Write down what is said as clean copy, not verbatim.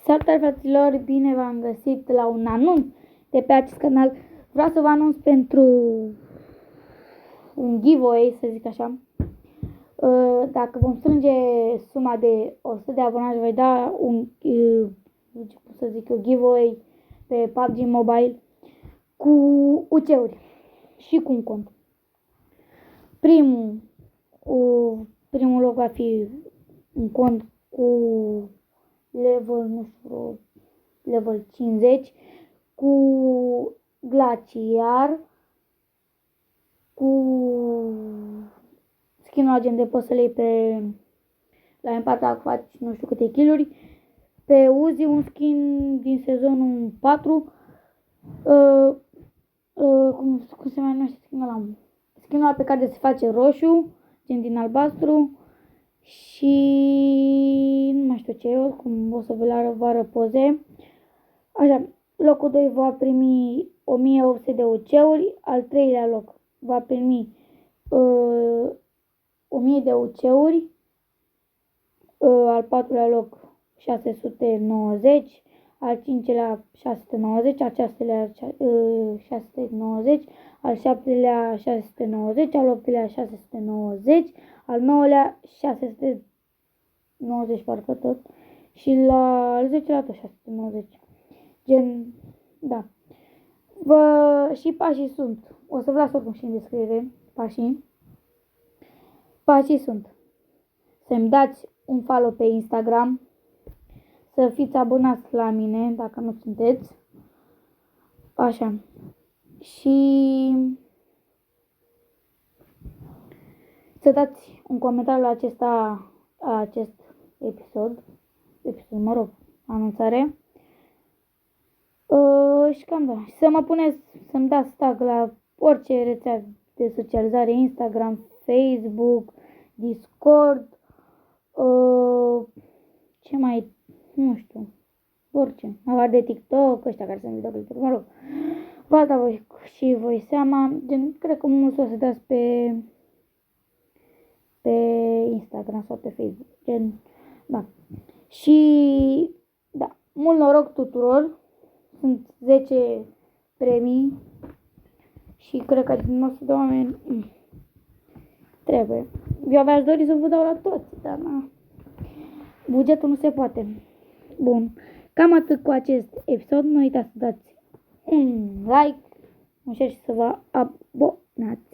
Salutare fraților, bine v-am găsit la un anunț de pe acest canal. Vreau să vă anunț pentru un giveaway, să zic așa. Dacă vom strânge suma de 100 de abonați, voi da un giveaway pe PUBG Mobile cu UC-uri și cu un cont. Primul loc va fi un cont cu level, nu știu, level 50, cu glaciar, cu skin-ul agent de poți să le iei pe la impact dacă faci nu știu câte kill-uri. Pe Uzi un skin din sezonul 4, cum se mai numește skin-ul ăla? Skin-ul ăla pe care se face roșu, gen din albastru. Și nu mai știu ce, oricum o să vă arăt poze. Așa, locul 2 va primi 1800 de UC-uri, al treilea loc va primi 1000 de UC-uri, al patrulea loc 690, al cincilea 690, al șaselea 690, al șaptelea 690, al optelea 690, al nouălea 690 parcă tot și la al 10-lea tot 690. Gen, da. Și pașii sunt, o să vă las oricum și în descriere pașii. Pașii sunt să-mi dați un follow pe Instagram, să fiți abonați la mine dacă nu sunteți, așa, și să dați un comentariu la acest episod, mă rog, anunțare. Și cam da. Să mă puneți, să-mi dați tag la orice rețea de socializare, Instagram, Facebook, Discord, ce mai, nu știu, orice, avar de TikTok, ăștia care sunt videoclipuri, mă rog. Vă da voi și voi seama, gen, cred că mulți o să dați pe Instagram sau pe Facebook, gen, da. Și, da, mult noroc tuturor, sunt 10 premii și cred că din 100 de oameni trebuie. Eu v-aș dori să vă dau la toți, dar na, bugetul nu se poate. Bun, cam atât cu acest episod. Nu uitați să dați un like, un share și să vă abonați.